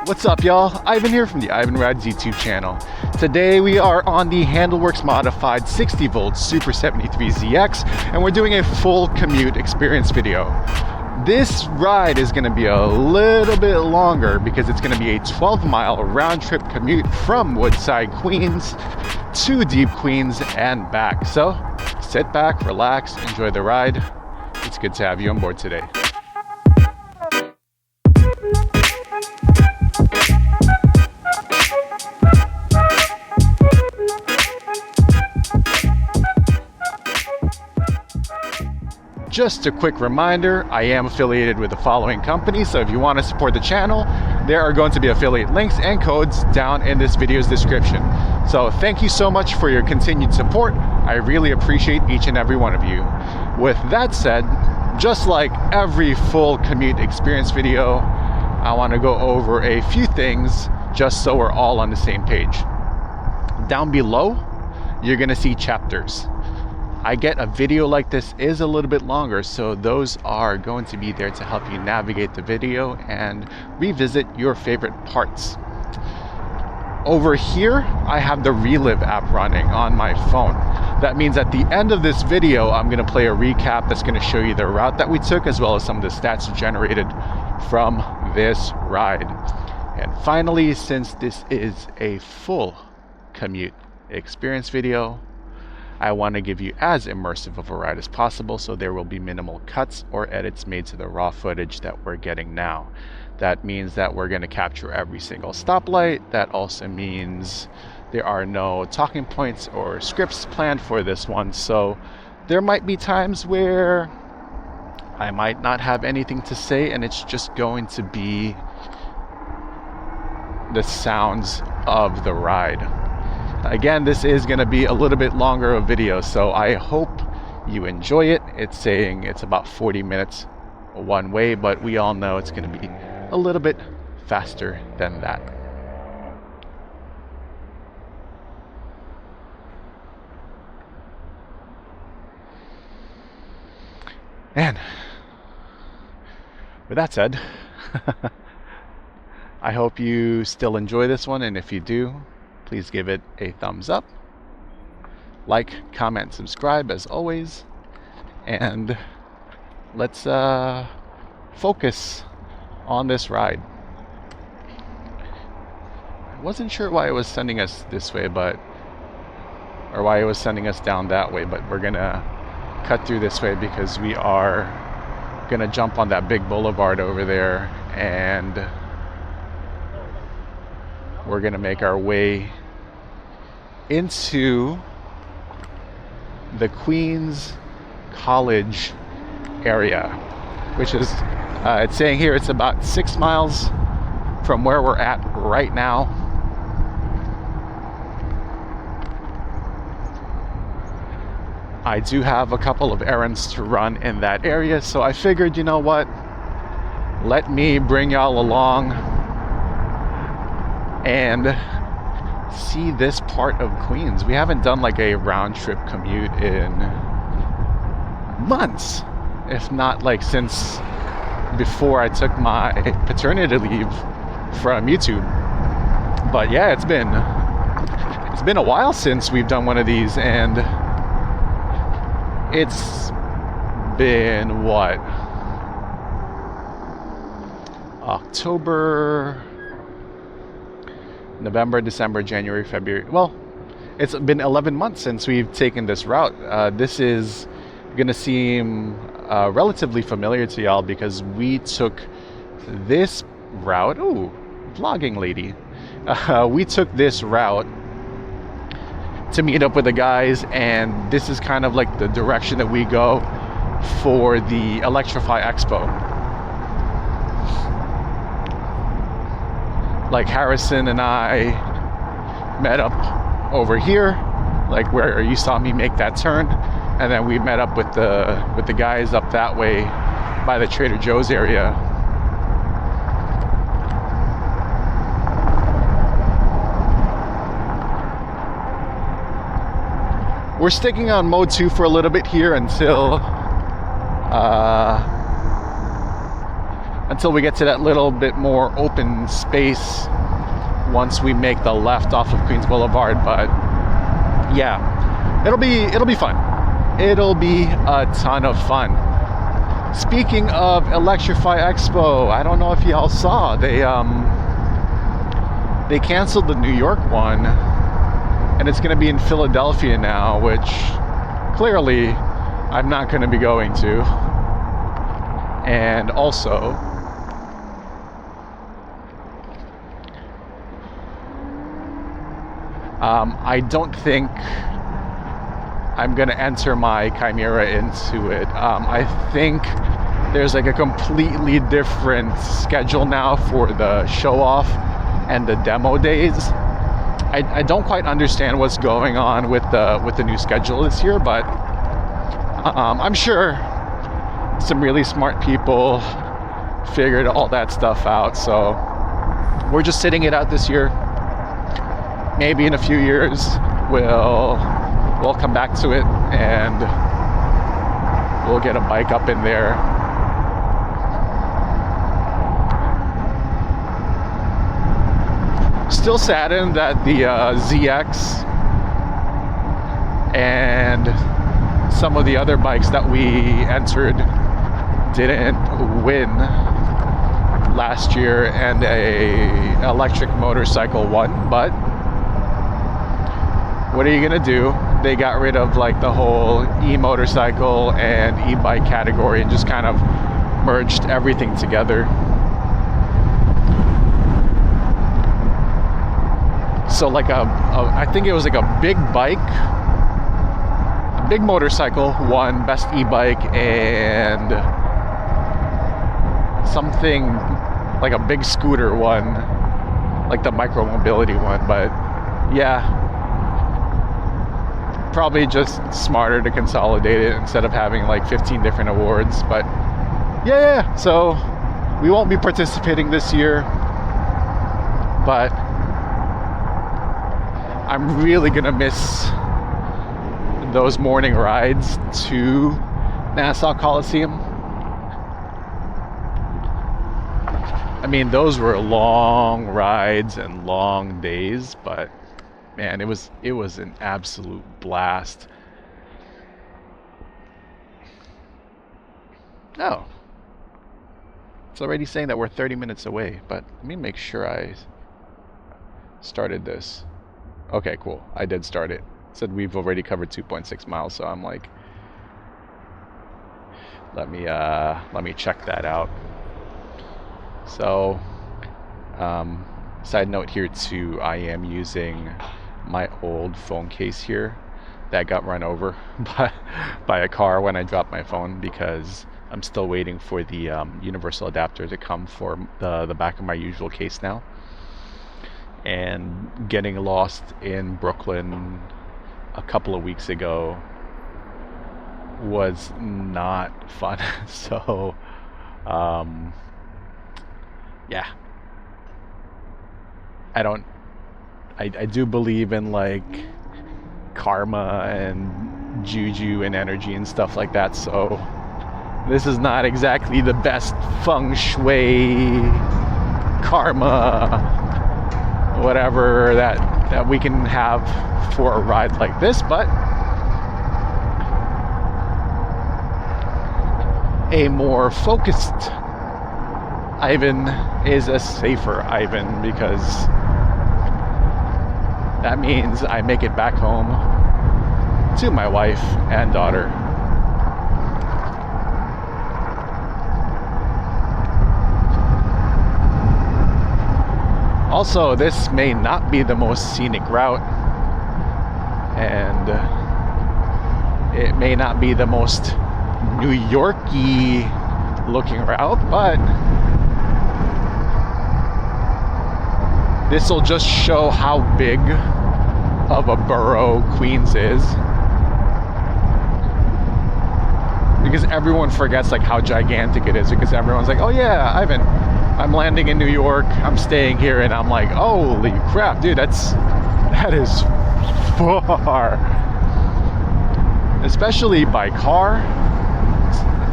What's up, y'all? Ivan here from the Ivan Rides YouTube channel. Today we are on the Handlworks Modified 60V Super 73 ZX, and we're doing a full commute experience video. This ride is going to be a little bit longer because it's going to be a 12-mile round-trip commute from Woodside, Queens to Deep Queens and back. So sit back, relax, enjoy the ride. It's good to have you on board today. Just a quick reminder, I am affiliated with the following companies, so if you want to support the channel, there are going to be affiliate links and codes down in this video's description. So thank you so much for your continued support. I really appreciate each and every one of you. With that said, just like every full commute experience video, I want to go over a few things just so we're all on the same page. Down below, you're going to see chapters. I get a video like this is a little bit longer, so those are going to be there to help you navigate the video and revisit your favorite parts. Over here, I have the Relive app running on my phone. That means at the end of this video, I'm going to play a recap that's going to show you the route that we took, as well as some of the stats generated from this ride. And finally, since this is a full commute experience video, I want to give you as immersive of a ride as possible, so there will be minimal cuts or edits made to the raw footage that we're getting now. That means that we're going to capture every single stoplight. That also means there are no talking points or scripts planned for this one, so there might be times where I might not have anything to say and it's just going to be the sounds of the ride. Again, this is going to be a little bit longer of video, so I hope you enjoy it. It's saying it's about 40 minutes one way, but we all know it's going to be a little bit faster than that. And with that said, I hope you still enjoy this one, and if you do, please give it a thumbs up, like, comment, subscribe as always, and let's focus on this ride. I wasn't sure why it was sending us this way, or why it was sending us down that way, but we're gonna cut through this way because we are gonna jump on that big boulevard over there, and we're gonna make our way into the Queens College area, which is, it's saying here it's about 6 miles from where we're at right now. I do have a couple of errands to run in that area, so I figured, you know what, let me bring y'all along and see this part of Queens. We haven't done like a round-trip commute in months, if not like since before I took my paternity leave from YouTube. But yeah, it's been a while since we've done one of these, and it's been what, October, November, December, January, February. Well, it's been 11 months since we've taken this route. This is gonna seem relatively familiar to y'all because we took this route. Ooh, vlogging lady. We took this route to meet up with the guys, and this is kind of like the direction that we go for the Electrify Expo. Like Harrison and I met up over here, like where you saw me make that turn, and then we met up with the guys up that way by the Trader Joe's area. We're sticking on mode 2 for a little bit here until until we get to that little bit more open space once we make the left off of Queens Boulevard. But yeah, it'll be fun. It'll be a ton of fun. Speaking of Electrify Expo, I don't know if y'all saw, they canceled the New York one, and it's going to be in Philadelphia now, which clearly I'm not going to be going to. And also, I don't think I'm going to enter my Chimera into it. I think there's like a completely different schedule now for the show off and the demo days. I don't quite understand what's going on with the new schedule this year, but I'm sure some really smart people figured all that stuff out. So we're just sitting it out this year. Maybe in a few years we'll come back to it and we'll get a bike up in there. Still saddened that the ZX and some of the other bikes that we entered didn't win last year, and a electric motorcycle won. But what are you gonna do? They got rid of like the whole e-motorcycle and e-bike category and just kind of merged everything together. So like I think it was like a big bike, a big motorcycle won best e-bike, and something like a big scooter won like the micro mobility one. But yeah, probably just smarter to consolidate it instead of having like 15 different awards. But yeah, so we won't be participating this year, but I'm really gonna miss those morning rides to Nassau Coliseum. I mean, those were long rides and long days, but man, it was an absolute blast. Oh, it's already saying that we're 30 minutes away, but let me make sure I started this. Okay, cool. I did start it. It said we've already covered 2.6 miles, so I'm like, let me check that out. So, side note here too, I am using my old phone case here that got run over by a car when I dropped my phone, because I'm still waiting for the universal adapter to come for the back of my usual case now. And getting lost in Brooklyn a couple of weeks ago was not fun. So yeah, I do believe in like karma and juju and energy and stuff like that, so this is not exactly the best feng shui, karma, whatever that we can have for a ride like this. But a more focused Ivan is a safer Ivan, because that means I make it back home to my wife and daughter. Also, this may not be the most scenic route, and it may not be the most New York-y looking route, but this will just show how big of a borough Queens is, because everyone forgets like how gigantic it is, because everyone's like, oh yeah, Ivan, I'm landing in New York, I'm staying here, and I'm like, holy crap, dude, that is far. Especially by car,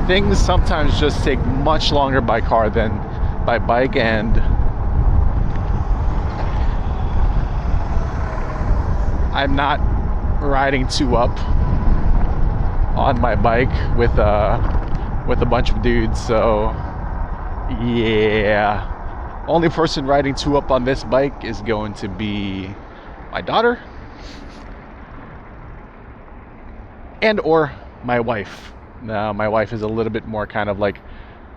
things sometimes just take much longer by car than by bike, and I'm not riding two up on my bike with a bunch of dudes. So yeah, only person riding two up on this bike is going to be my daughter and or my wife. Now my wife is a little bit more kind of like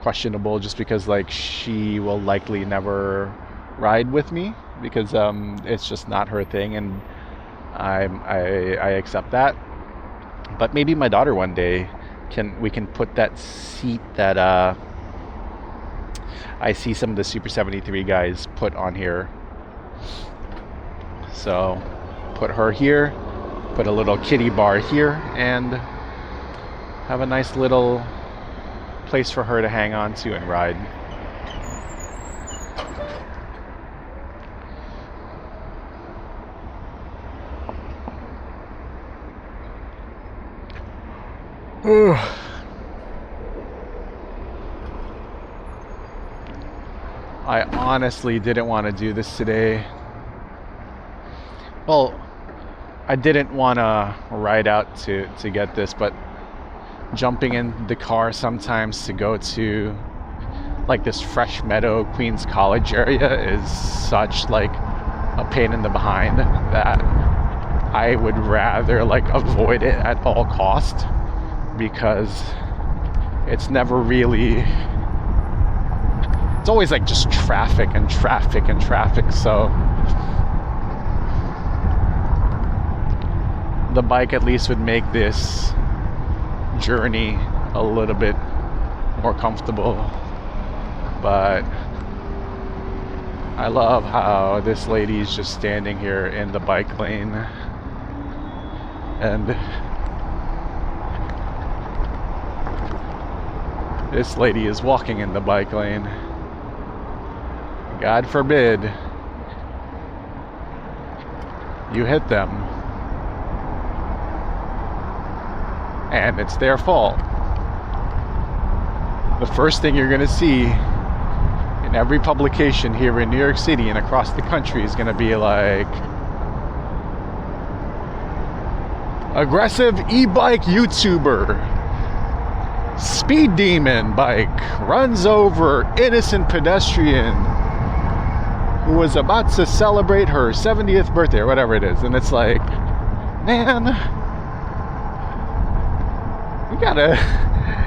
questionable, just because like she will likely never ride with me, because it's just not her thing, and I accept that. But maybe my daughter one day we can put that seat that I see some of the Super 73 guys put on here. So put her here, put a little kiddie bar here, and have a nice little place for her to hang on to and ride. I honestly didn't want to do this today. Well, I didn't want to ride out to get this, but jumping in the car sometimes to go to like this Fresh Meadow Queens College area is such like a pain in the behind that I would rather like avoid it at all cost, because it's never really, it's always like just traffic and traffic and traffic. So the bike at least would make this journey a little bit more comfortable. But I love how this lady's just standing here in the bike lane, and this lady is walking in the bike lane. God forbid you hit them, and it's their fault. The first thing you're gonna see in every publication here in New York City and across the country is gonna be like, aggressive e-bike YouTuber, speed demon bike runs over innocent pedestrian who was about to celebrate her 70th birthday, or whatever it is. And it's like, man,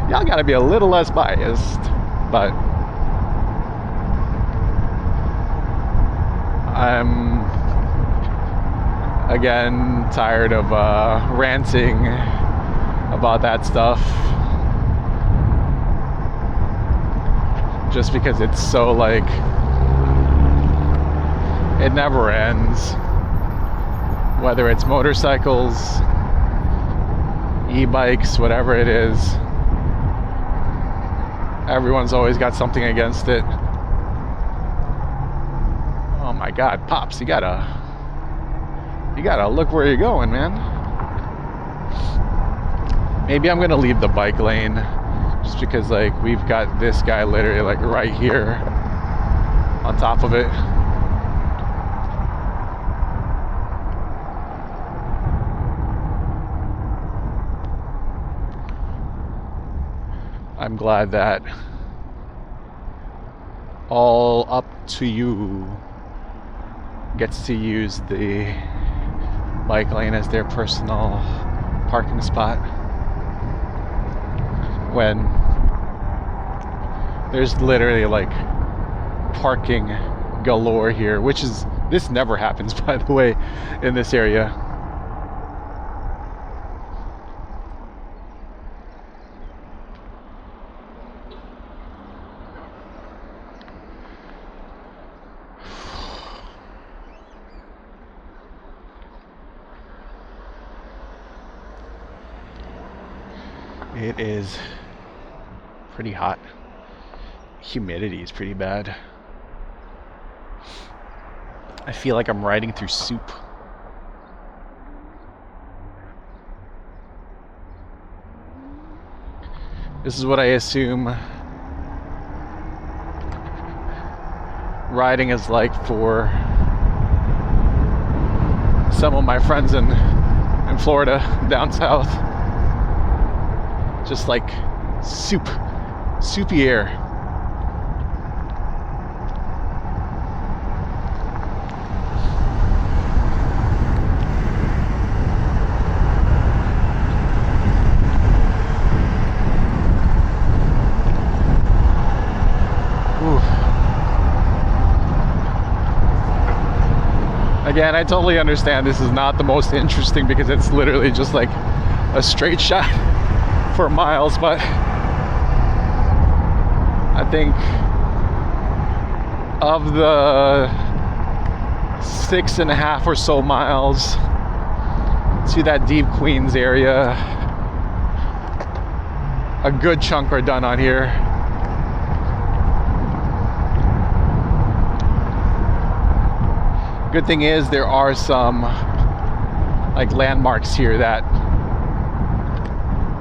y'all gotta be a little less biased. But I'm again tired of ranting about that stuff, just because it's so like, it never ends. Whether it's motorcycles, e-bikes, whatever it is, everyone's always got something against it. Oh my God, Pops, you gotta look where you're going, man. Maybe I'm gonna leave the bike lane, just because like we've got this guy literally like right here on top of it. I'm glad that all up to you gets to use the bike lane as their personal parking spot, when there's literally like parking galore here, which is, this never happens, by the way, in this area. It is pretty hot. Humidity is pretty bad. I feel like I'm riding through soup. This is what I assume riding is like for some of my friends in Florida down south. Just like soupy air. Again, I totally understand this is not the most interesting because it's literally just like a straight shot for miles, but I think of the 6.5 or so miles to that deep Queens area, a good chunk are done on here. Good thing is there are some like landmarks here that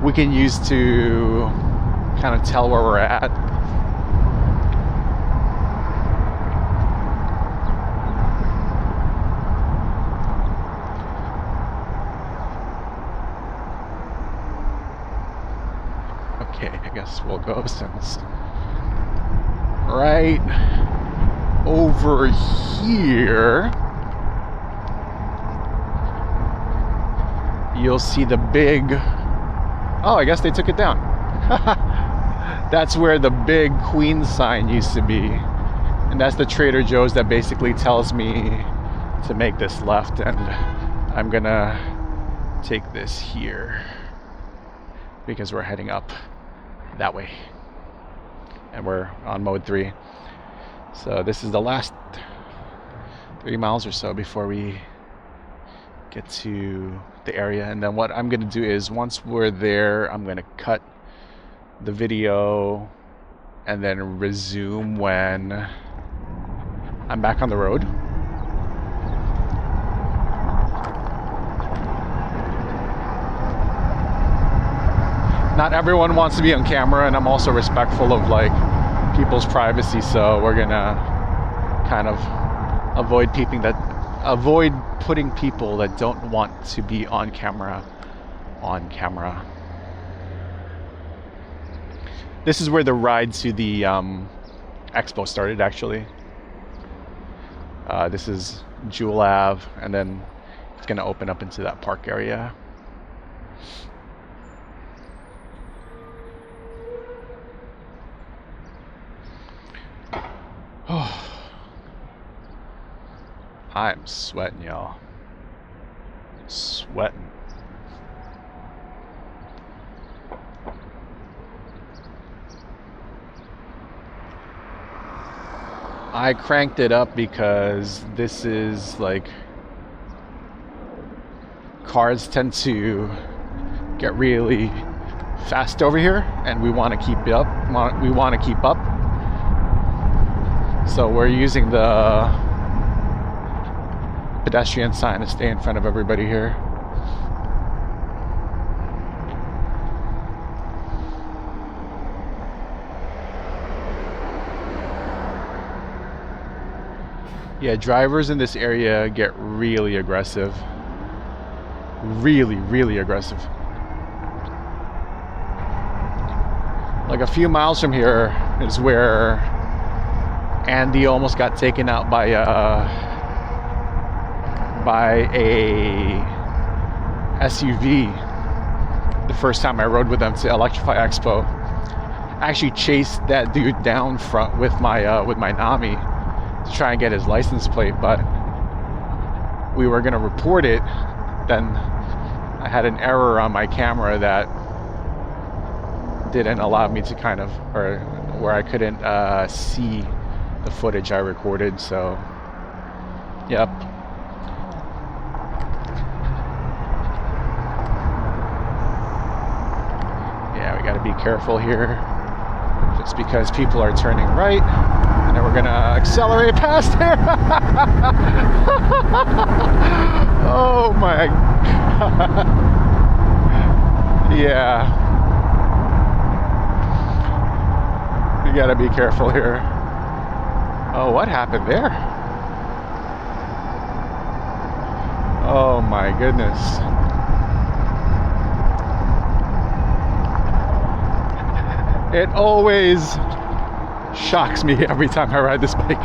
we can use to kind of tell where we're at. Okay, I guess we'll go since right over here you'll see the big, oh, I guess they took it down. That's where the big Queens sign used to be, and that's the Trader Joe's that basically tells me to make this left, and I'm gonna take this here because we're heading up that way and we're on mode 3. So this is the last 3 miles or so before we get to the area, and then what I'm going to do is once we're there, I'm going to cut the video and then resume when I'm back on the road. Not everyone wants to be on camera, and I'm also respectful of like people's privacy, so we're gonna kind of avoid putting people that don't want to be on camera on camera. This is where the ride to the expo started, actually. This is Jewel Ave, and then it's gonna open up into that park area. I'm sweating, y'all. Sweating. I cranked it up because this is like, cars tend to get really fast over here, and we want to keep it up. We want to keep up. So we're using the pedestrian sign to stay in front of everybody here. Yeah, drivers in this area get really aggressive. Really aggressive. Like a few miles from here is where Andy almost got taken out by a SUV the first time I rode with them to Electrify Expo. I actually chased that dude down front with my Nami to try and get his license plate, but we were gonna report it. Then I had an error on my camera that didn't allow me to kind of, or where I couldn't see the footage I recorded. So yep. Gotta be careful here, just because people are turning right, and then we're gonna accelerate past there. Oh my God. Yeah, we gotta be careful here. Oh, what happened there? Oh my goodness. It always shocks me every time I ride this bike.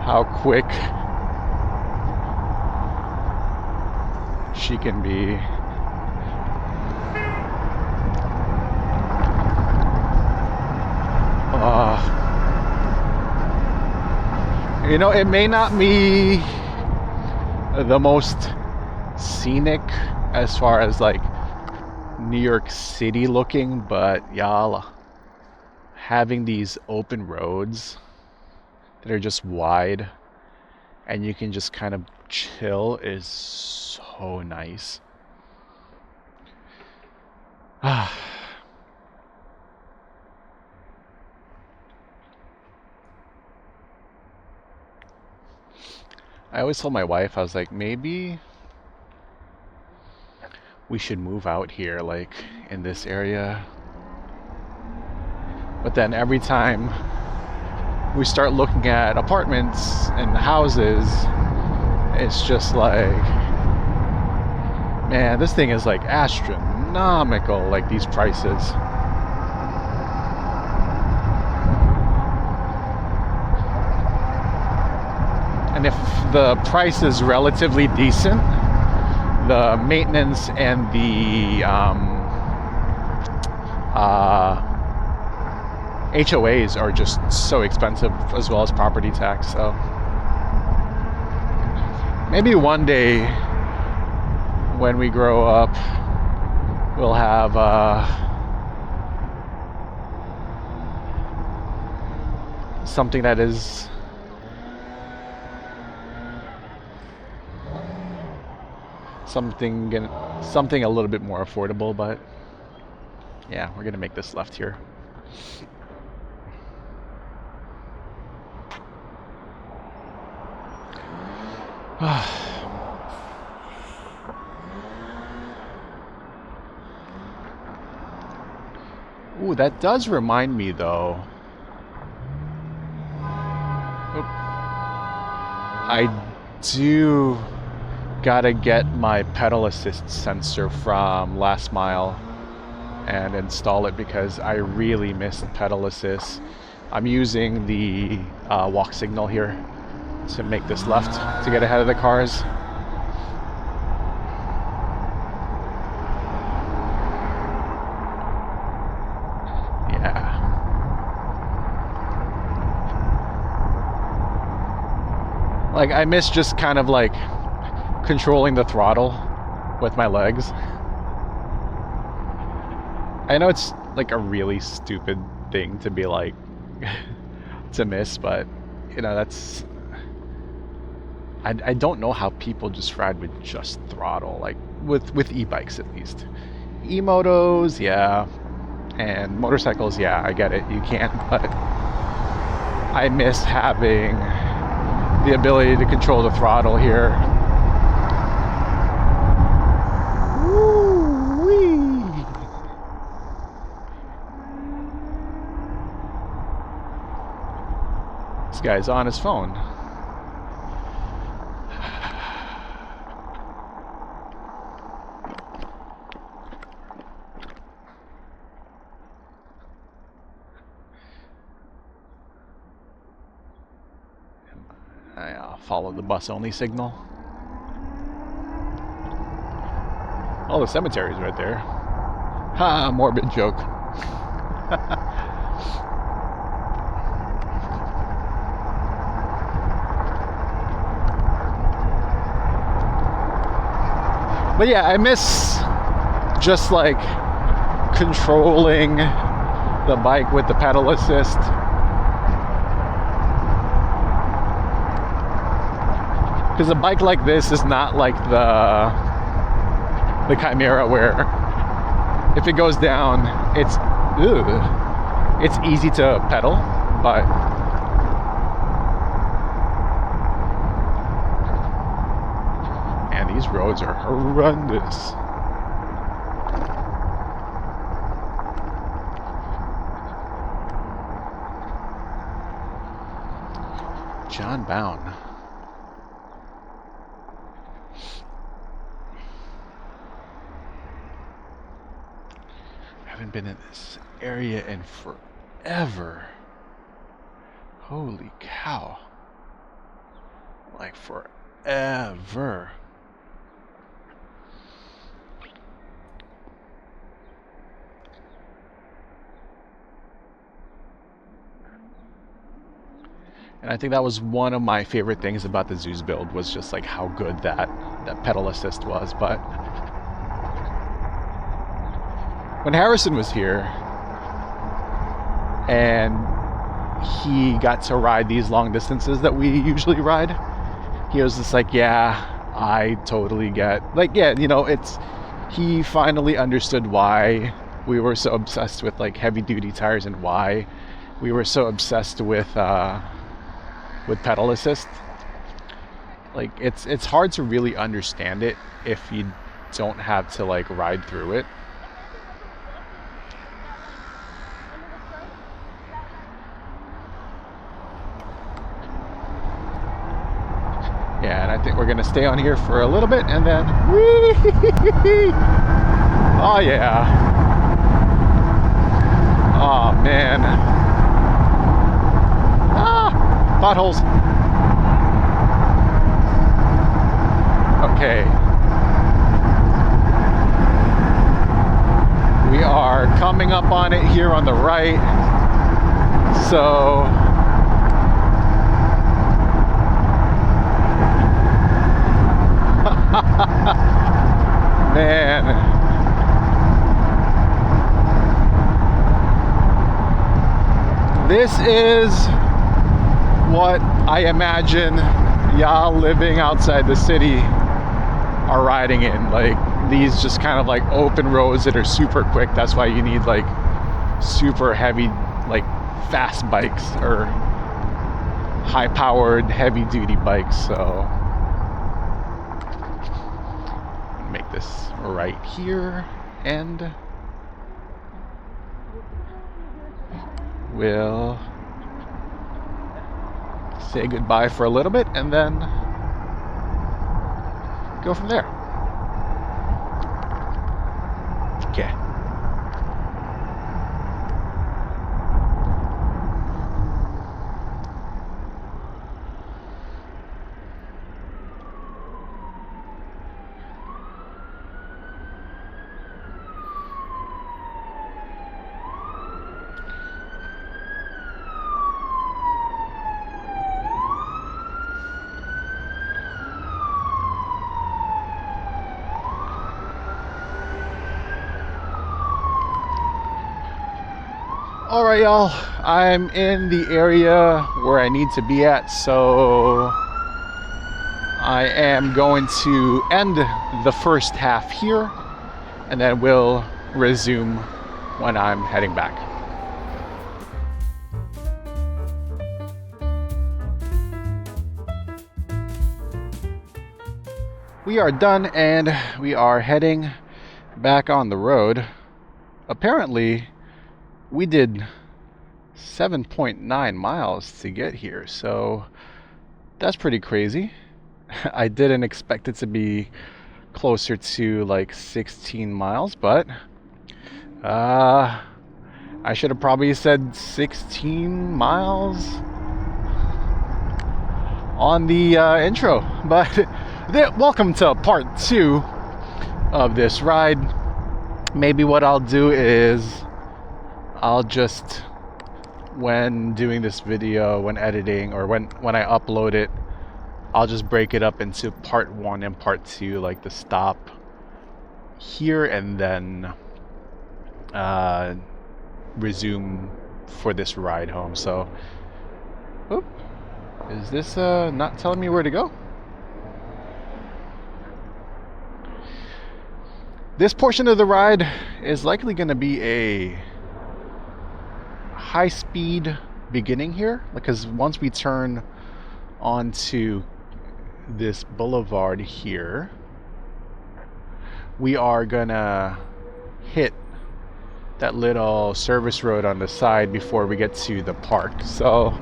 How quick she can be. You know, it may not be the most scenic as far as like New York City looking, but y'all, having these open roads that are just wide and you can just kind of chill is so nice. I always told my wife, I was like, maybe we should move out here, like in this area. But then every time we start looking at apartments and houses, it's just like, man, this thing is like astronomical, like these prices. And if the price is relatively decent, the maintenance and the HOAs are just so expensive, as well as property tax. So maybe one day when we grow up, we'll have something that is something a little bit more affordable. But yeah, we're gonna make this left here. Ooh, that does remind me though. I do gotta get my pedal assist sensor from Last Mile and install it, because I really miss pedal assist. I'm using the walk signal here to make this left to get ahead of the cars. Yeah. Like, I miss just kind of like controlling the throttle with my legs. I know it's like a really stupid thing to be like to miss, but you know, that's I don't know how people just ride with just throttle, like with e-bikes at least. E-motos, yeah, and motorcycles, yeah, I get it, you can, but I miss having the ability to control the throttle here. Woo-wee. This guy's on his phone. Follow the bus only signal. Oh, the cemetery's right there. Ha, morbid joke. But yeah, I miss just like controlling the bike with the pedal assist. Because a bike like this is not like the Chimera, where if it goes down, it's easy to pedal, but and these roads are horrendous. bound. Haven't been in this area in forever. Holy cow. Like forever. And I think that was one of my favorite things about the Zooz build, was just like how good that pedal assist was. But when Harrison was here and he got to ride these long distances that we usually ride, he was just like, yeah, I totally get, like, yeah, you know, he finally understood why we were so obsessed with like heavy duty tires and why we were so obsessed with pedal assist. Like, it's hard to really understand it if you don't have to like ride through it. Yeah, and I think we're gonna stay on here for a little bit and then oh yeah. Oh man. Potholes. Okay. We are coming up on it here on the right. So man. This is what I imagine y'all living outside the city are riding in. Like, these just kind of like open roads that are super quick. That's why you need like super heavy, like fast bikes or high powered heavy duty bikes. So make this right here and we'll say goodbye for a little bit and then go from there. Okay. Alright y'all, I'm in the area where I need to be at, so I am going to end the first half here and then we'll resume when I'm heading back. We are done and we are heading back on the road. Apparently we did 7.9 miles to get here, so that's pretty crazy. I didn't expect it to be closer to like 16 miles, but I should have probably said 16 miles on the intro. But welcome to part 2 of this ride. Maybe what I'll do is I'll just, when doing this video, when editing, or when I upload it, I'll just break it up into part 1 and part 2, like the stop here and then resume for this ride home. So, oop, is this not telling me where to go? This portion of the ride is likely going to be a high speed beginning here, because once we turn onto this boulevard here, we are gonna hit that little service road on the side before we get to the park. So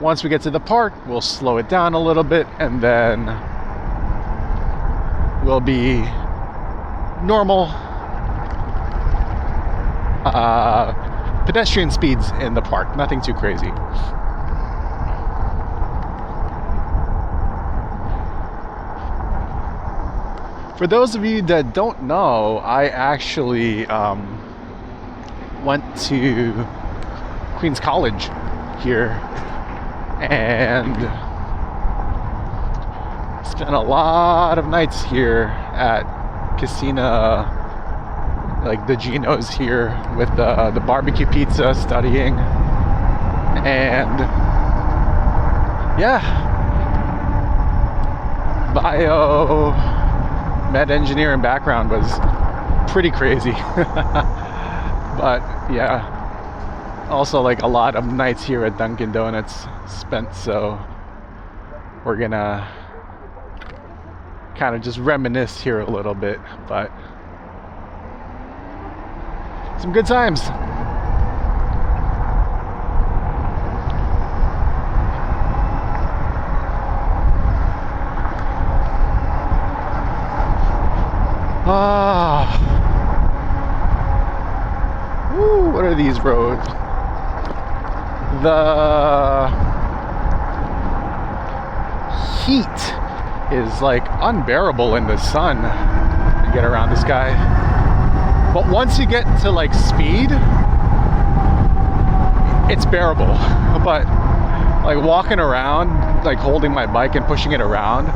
once we get to the park, we'll slow it down a little bit, and then we'll be normal pedestrian speeds in the park. Nothing too crazy. For those of you that don't know, I actually went to Queens College here and spent a lot of nights here at Casina, like the Geno's here, with the barbecue pizza, studying. And yeah, med engineering background was pretty crazy. But yeah, also like a lot of nights here at Dunkin' Donuts spent, so we're gonna kind of just reminisce here a little bit, but some good times. What are these roads? The heat is like unbearable in the sun to get around this guy. But once you get to like speed, it's bearable. But like walking around, like holding my bike and pushing it around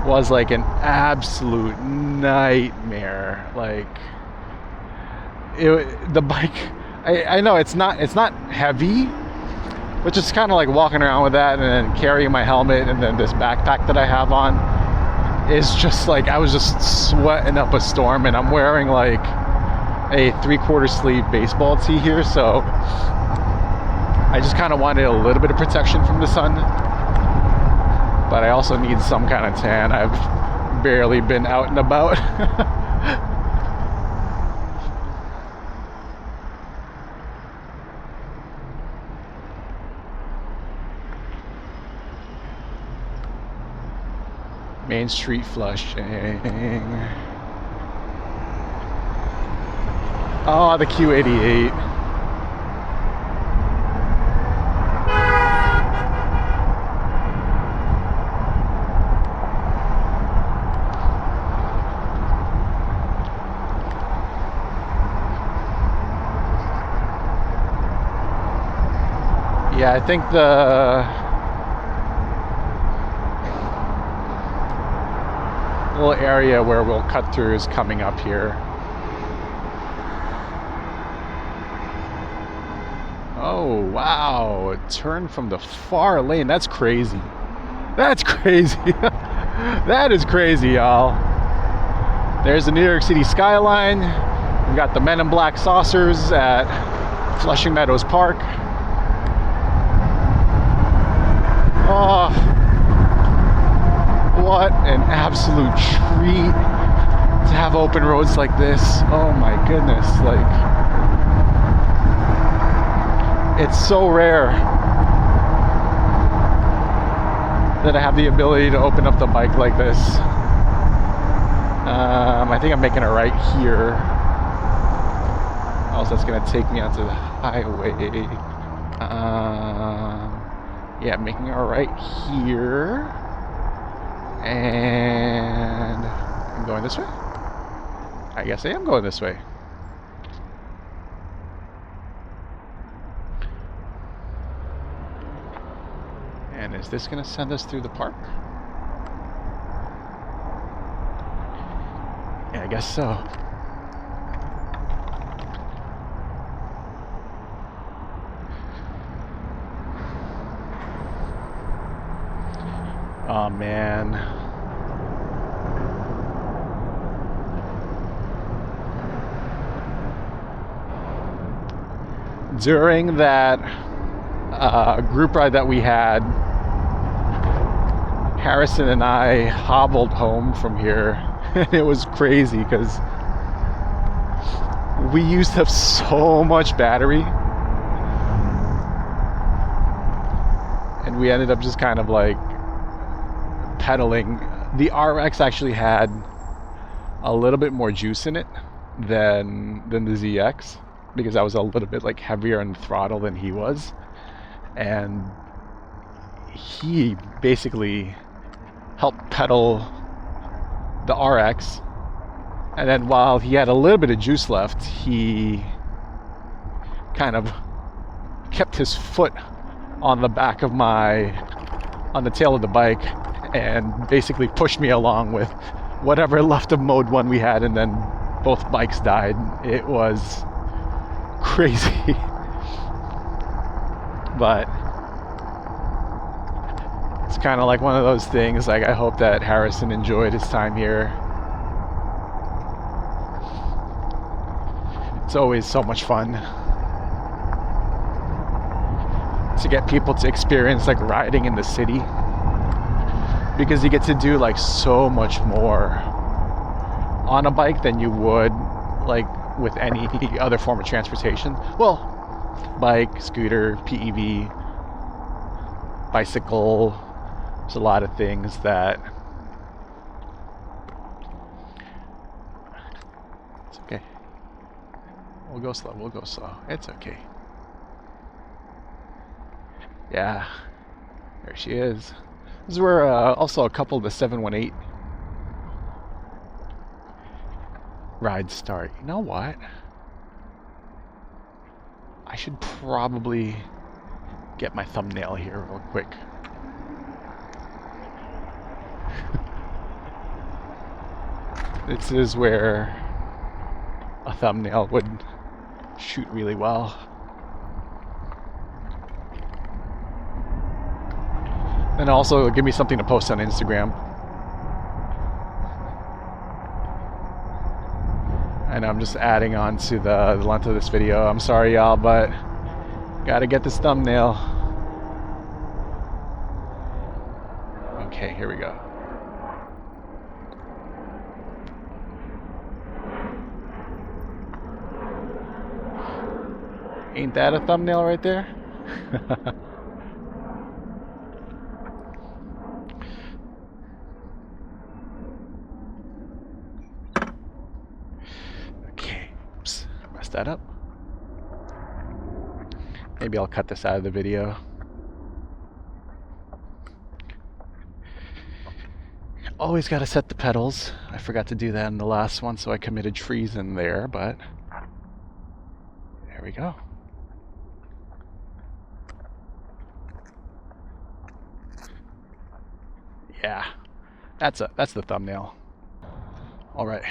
was like an absolute nightmare. Like the bike, I know it's not heavy, but just kind of like walking around with that and then carrying my helmet and then this backpack that I have on is just like, I was just sweating up a storm, and I'm wearing like a 3/4 sleeve baseball tee here, so I just kind of wanted a little bit of protection from the sun, but I also need some kind of tan. I've barely been out and about. Main Street Flushing. Oh, the Q88. Yeah, I think the little area where we'll cut through is coming up here. Oh wow, it turned from the far lane. That's crazy. That's crazy. That is crazy, y'all. There's the New York City skyline. We've got the Men in Black saucers at Flushing Meadows Park. Oh, what an absolute treat to have open roads like this. Oh my goodness, like, it's so rare that I have the ability to open up the bike like this. I think I'm making a right here. Else that's gonna take me onto the highway. Yeah, making a right here. And I'm going this way? I guess I am going this way. And is this going to send us through the park? Yeah, I guess so. Oh man. During that group ride that we had, Harrison and I hobbled home from here, and it was crazy because we used up so much battery, and we ended up just kind of like pedaling. The RX actually had a little bit more juice in it than the ZX, because I was a little bit like heavier on the throttle than he was, and he basically helped pedal the RX, and then while he had a little bit of juice left, he kind of kept his foot on the back of on the tail of the bike, and basically pushed me along with whatever left of mode 1 we had, and then both bikes died. It was crazy. But it's kind of like one of those things, like I hope that Harrison enjoyed his time here. It's always so much fun to get people to experience like riding in the city, because you get to do like so much more on a bike than you would like with any other form of transportation. Well, bike, scooter, PEV, bicycle, there's a lot of things that it's okay. We'll go slow, it's okay. Yeah, there she is. This is where also a couple of the 718 rides start. You know what? I should probably get my thumbnail here real quick. This is where a thumbnail would shoot really well. And also give me something to post on Instagram. And I'm just adding on to the length of this video. I'm sorry, y'all, but gotta get this thumbnail. Okay, here we go. Ain't that a thumbnail right there? That up. Maybe I'll cut this out of the video. Always got to set the pedals. I forgot to do that in the last one, so I committed treason there, but there we go. Yeah, that's the thumbnail. All right.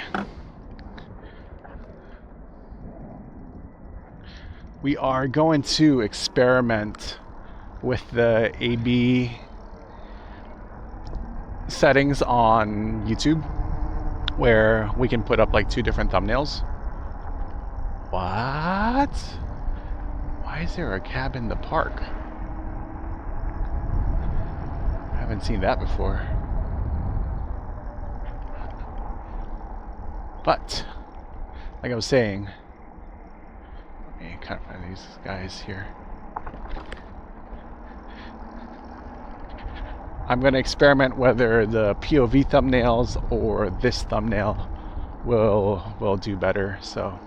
We are going to experiment with the AB settings on YouTube, where we can put up like 2 different thumbnails. What? Why is there a cab in the park? I haven't seen that before. But, like I was saying, kind of find these guys here. I'm going to experiment whether the POV thumbnails or this thumbnail will do better. So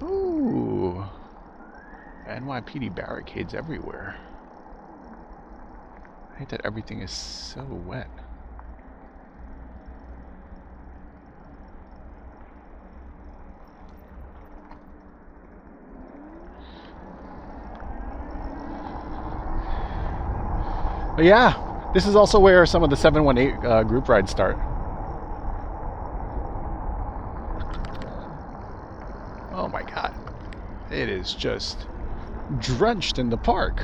ooh, NYPD barricades everywhere. I hate that everything is so wet. But yeah, this is also where some of the 718 group rides start. Oh my god. It is just drenched in the park.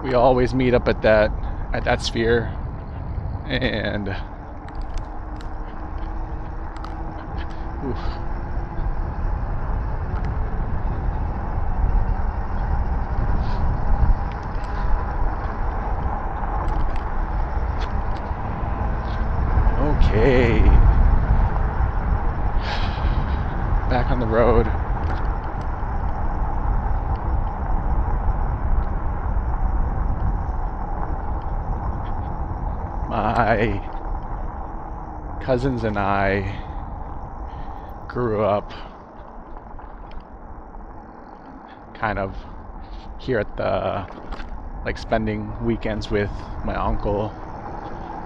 We always meet up at that sphere, and oof. Okay. road. My cousins and I grew up kind of here at the, like, spending weekends with my uncle,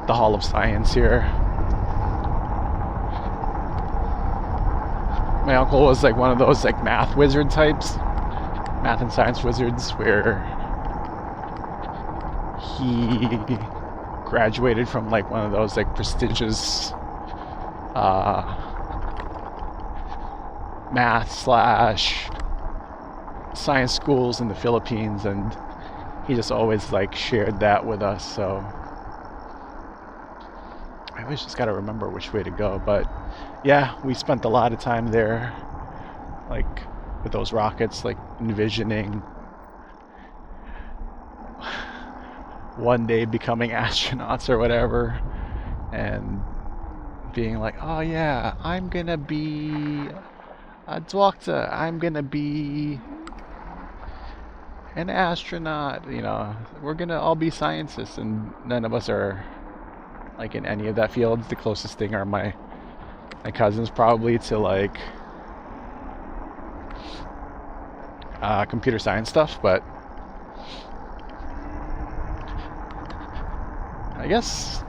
the Hall of Science here. My uncle was like one of those like math wizard types, math and science wizards, where he graduated from like one of those like prestigious math / science schools in the Philippines, and he just always like shared that with us. So I always just gotta remember which way to go. But yeah, we spent a lot of time there, like with those rockets, like envisioning one day becoming astronauts or whatever, and being like, oh yeah, I'm gonna be a doctor, I'm gonna be an astronaut, you know, we're gonna all be scientists, and none of us are like in any of that field. The closest thing are my cousins, probably, to like computer science stuff, but I guess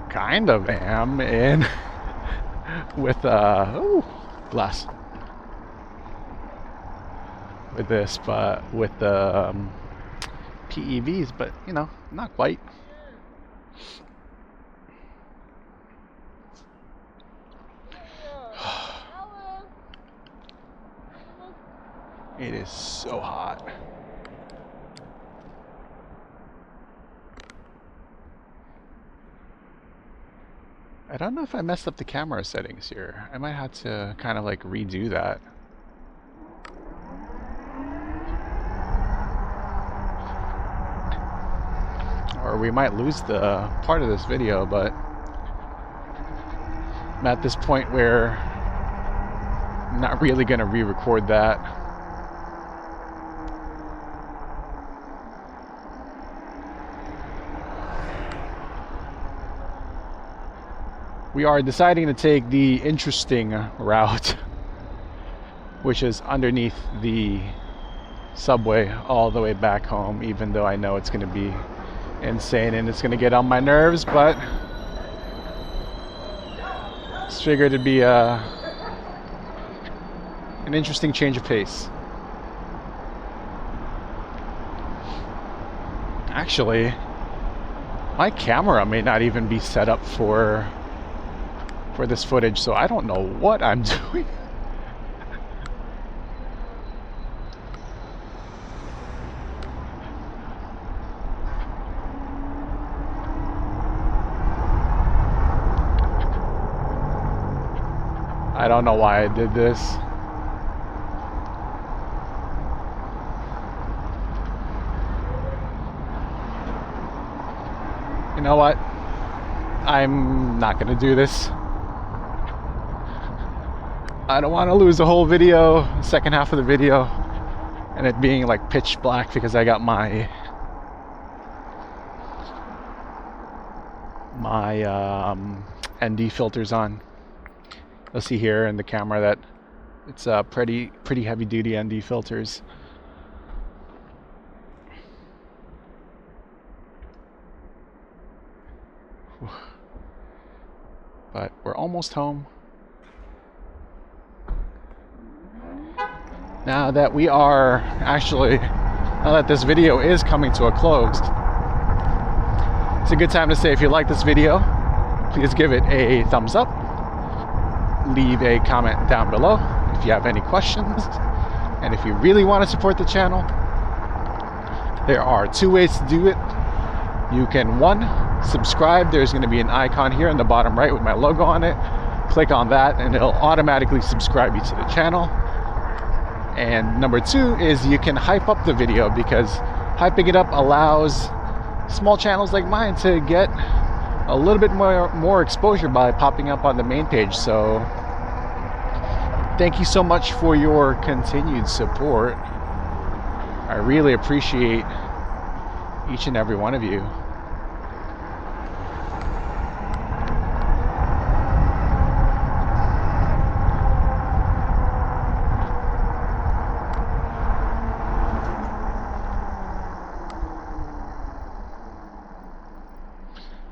kind of am in with glass with this, but with the PEVs, but you know, not quite. It is so hot. I don't know if I messed up the camera settings here. I might have to kind of like redo that. Or we might lose the part of this video, but I'm at this point where I'm not really going to re-record that. We are deciding to take the interesting route, which is underneath the subway all the way back home, even though I know it's going to be insane and it's going to get on my nerves, but it's figured it'd be an interesting change of pace. Actually, my camera may not even be set up for this footage, so I don't know what I'm doing. I don't know why I did this. You know what? I'm not gonna do this. I don't want to lose the whole video, second half of the video, and it being like pitch black because I got my ND filters on. You'll see here in the camera that it's pretty heavy duty ND filters. But we're almost home. Now that we are actually, now that this video is coming to a close, it's a good time to say, if you like this video, please give it a thumbs up. Leave a comment down below if you have any questions. And if you really want to support the channel, there are two ways to do it. You can, one, subscribe. There's going to be an icon here in the bottom right with my logo on it. Click on that and it'll automatically subscribe you to the channel. And number two is you can hype up the video, because hyping it up allows small channels like mine to get a little bit more exposure by popping up on the main page. So thank you so much for your continued support. I really appreciate each and every one of you.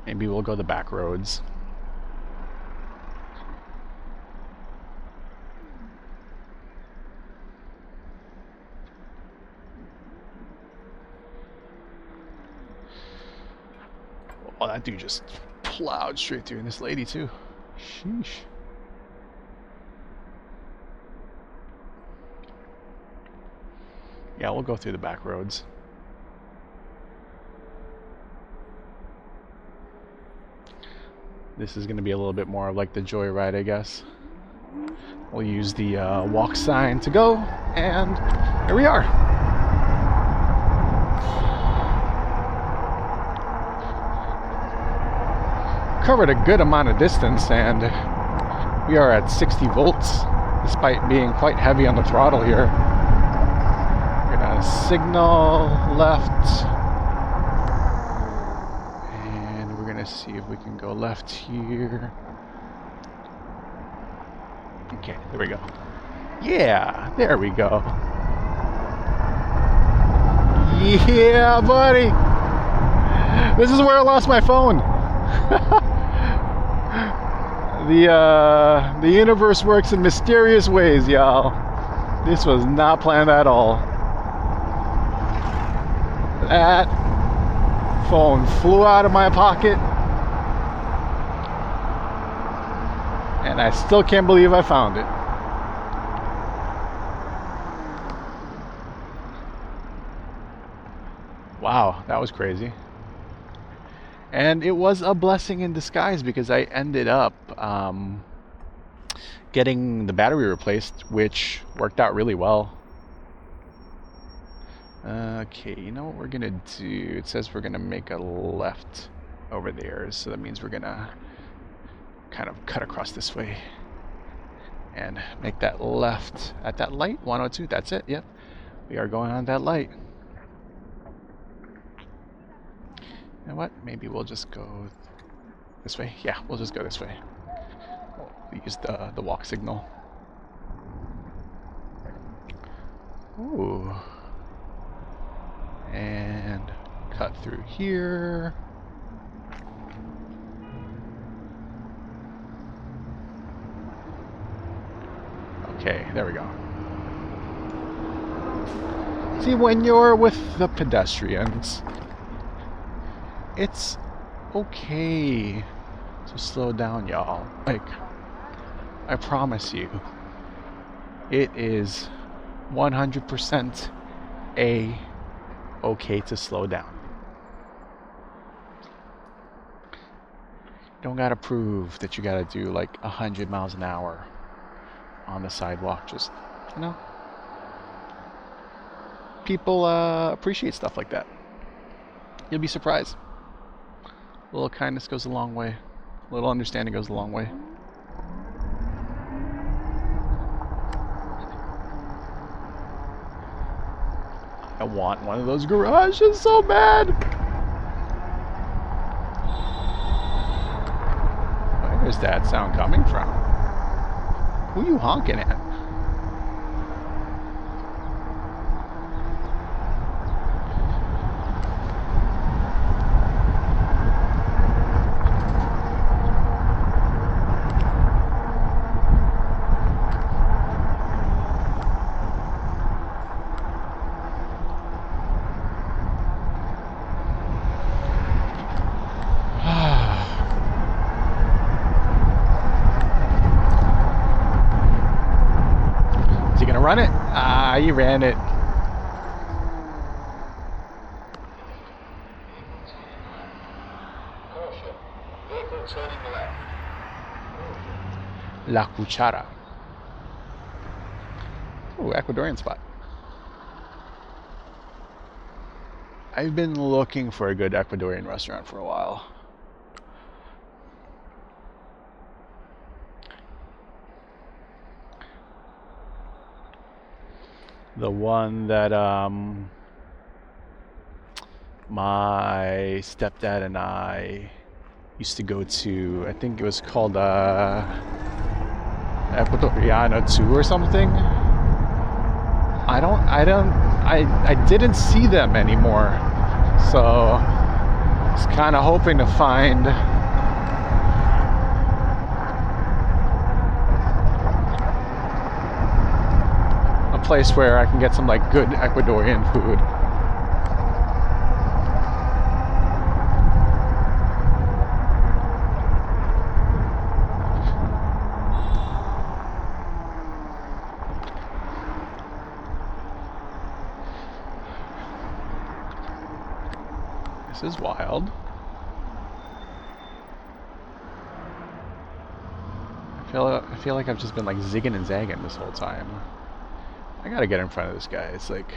Maybe we'll go the back roads. Oh, that dude just plowed straight through, and this lady too. Sheesh. Yeah, we'll go through the back roads. This is going to be a little bit more like the joyride, I guess. We'll use the walk sign to go, and here we are. Covered a good amount of distance, and we are at 60 volts, despite being quite heavy on the throttle here. We're gonna signal left. See if we can go left here. Okay, there we go. Yeah, there we go. Yeah, buddy. This is where I lost my phone. The universe works in mysterious ways, y'all. This was not planned at all. That phone flew out of my pocket. And I still can't believe I found it. Wow, that was crazy. And it was a blessing in disguise because I ended up getting the battery replaced, which worked out really well. Okay, you know what we're gonna do? It says we're gonna make a left over there, so that means we're gonna kind of cut across this way and make that left at that light. 102, that's it. Yep, we are going on that light. You know what, maybe we'll just go this way. Yeah, we'll just go this way. We'll use the walk signal. Ooh. And cut through here. Okay, there we go. See, when you're with the pedestrians, it's okay to slow down, y'all. Like, I promise you, it is 100% okay to slow down. Don't gotta prove that you gotta do like 100 miles an hour on the sidewalk. Just, you know, people appreciate stuff like that. You'll be surprised. A little kindness goes a long way. A little understanding goes a long way. I want one of those garages so bad. Where's that sound coming from? Who are you honking at? Run it? Ah, you ran it. La Cuchara. Oh, Ecuadorian spot. I've been looking for a good Ecuadorian restaurant for a while. The one that my stepdad and I used to go to. I think it was called Ecuadoriana 2 or something. I didn't see them anymore, so I was kind of hoping to find a place where I can get some like good Ecuadorian food. This is wild. I feel like I've just been like zigging and zagging this whole time. I gotta get in front of this guy. It's like,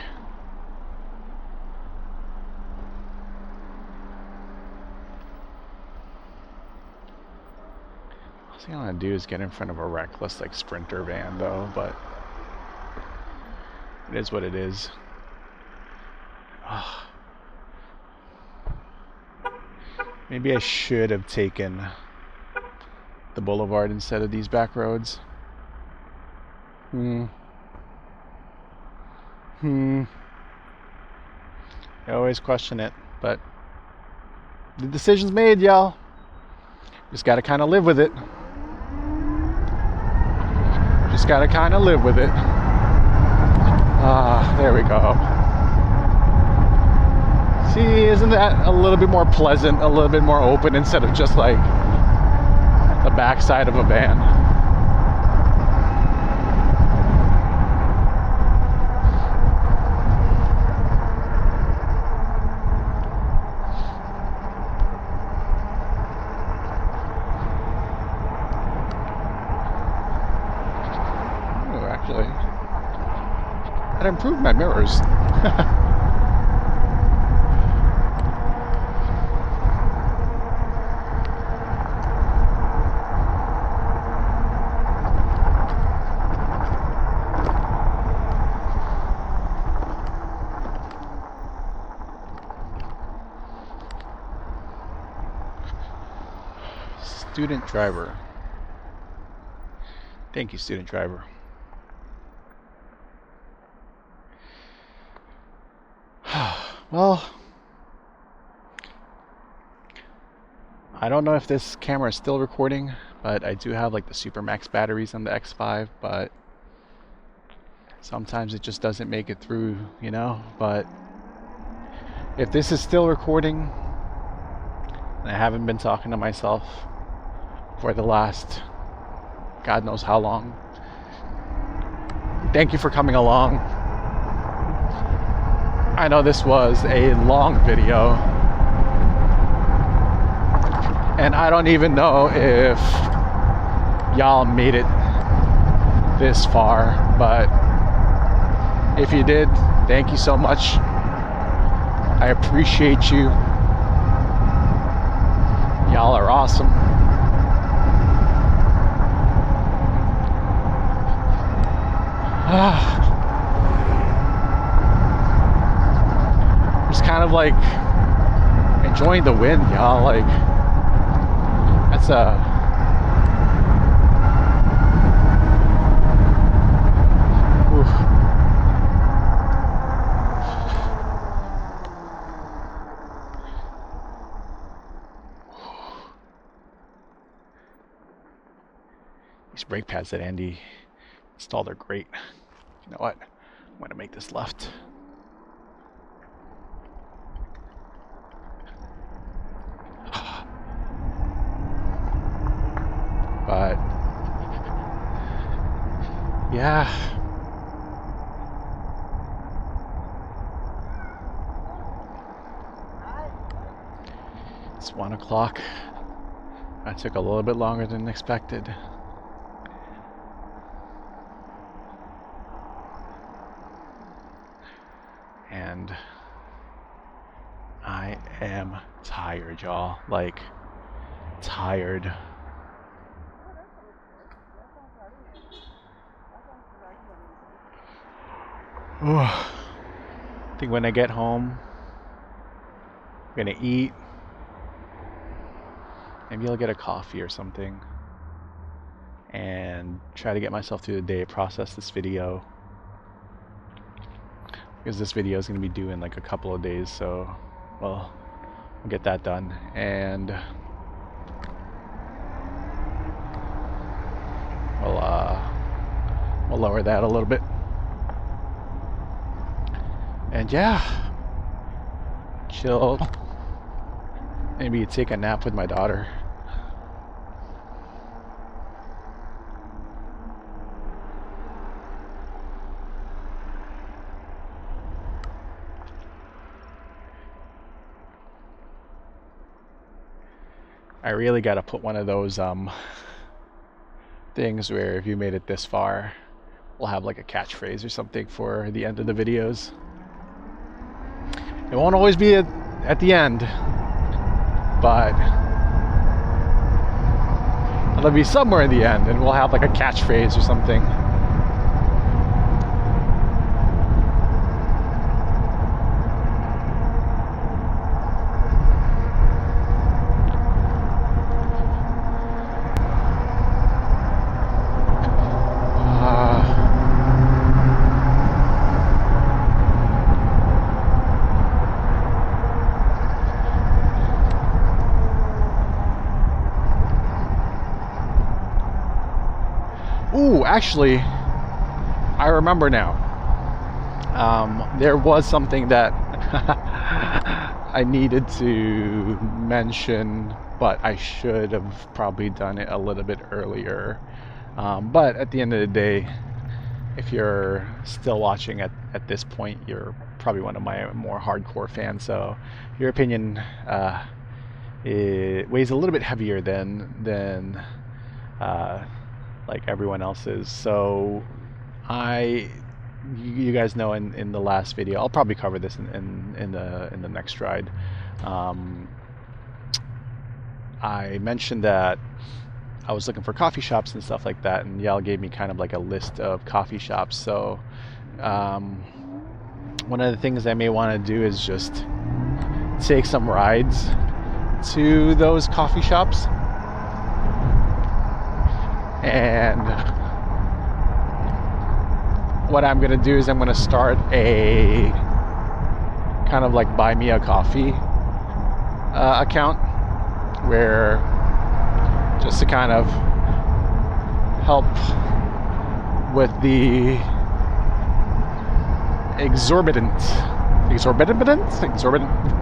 all I want to do is get in front of a reckless like sprinter van though, but it is what it is. Ugh. Maybe I should have taken the boulevard instead of these back roads. I always question it, but the decision's made, y'all. Just gotta kind of live with it. Just gotta kind of live with it. There we go. See, isn't that a little bit more pleasant, a little bit more open instead of just like the backside of a van? Oh, actually, that improved my mirrors. Student driver. Thank you, student driver. Well, I don't know if this camera is still recording, but I do have like the Super Max batteries on the X5, but sometimes it just doesn't make it through, you know. But if this is still recording, and I haven't been talking to myself for the last God knows how long, thank you for coming along. I know this was a long video, and I don't even know if y'all made it this far, but if you did, thank you so much. I appreciate you. Y'all are awesome. Just kind of like enjoying the wind, y'all. Like, that's these brake pads that Andy installed are great. You know what? I'm going to make this left. But yeah, it's 1 o'clock. That took a little bit longer than expected. And I am tired, y'all. Like, tired. I think when I get home, I'm gonna eat. Maybe I'll get a coffee or something and try to get myself through the day, process this video, because this video is going to be due in like a couple of days, so well, we'll get that done, and we'll lower that a little bit, and yeah, chill, maybe take a nap with my daughter. I really got to put one of those things where if you made it this far, we'll have like a catchphrase or something for the end of the videos. It won't always be at the end, but it'll be somewhere in the end, and we'll have like a catchphrase or something. Actually, I remember now. There was something that I needed to mention, but I should have probably done it a little bit earlier. But at the end of the day, if you're still watching at this point, you're probably one of my more hardcore fans. So your opinion it weighs a little bit heavier than like everyone else's. So you guys know in the last video, I'll probably cover this in the next ride. I mentioned that I was looking for coffee shops and stuff like that, and y'all gave me kind of like a list of coffee shops. So one of the things I may want to do is just take some rides to those coffee shops. And what I'm going to do is I'm going to start a kind of like buy me a coffee account, where just to kind of help with the exorbitant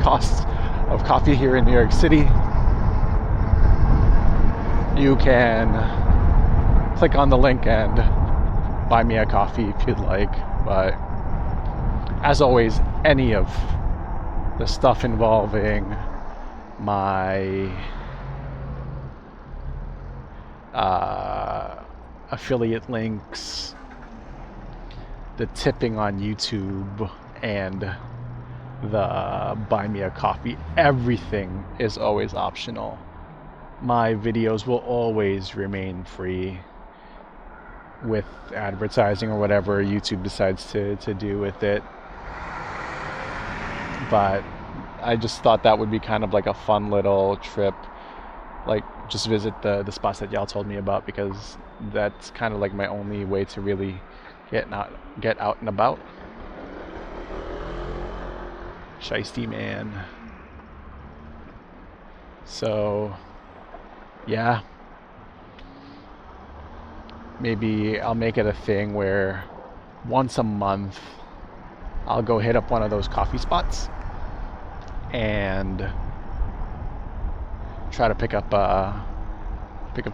costs of coffee here in New York City. You can click on the link and buy me a coffee if you'd like. But as always, any of the stuff involving my affiliate links, the tipping on YouTube, and the buy me a coffee, everything is always optional. My videos will always remain free, with advertising or whatever YouTube decides to do with it. But I just thought that would be kind of like a fun little trip, like just visit the spots that y'all told me about, because that's kind of like my only way to really get out and about. Shiesty man. So yeah, maybe I'll make it a thing where once a month I'll go hit up one of those coffee spots and try to pick up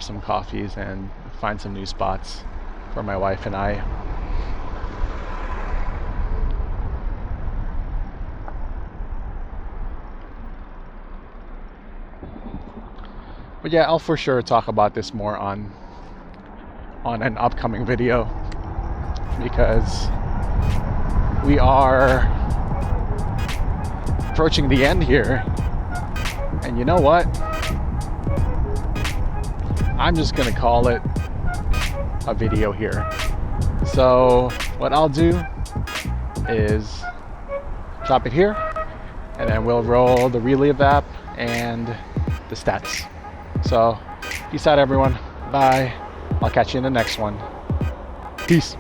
some coffees and find some new spots for my wife and I. But yeah, I'll for sure talk about this more on an upcoming video, because we are approaching the end here, and you know what, I'm just gonna call it a video here. So what I'll do is drop it here, and then we'll roll the relive app and the stats. So peace out everyone, bye. I'll catch you in the next one. Peace.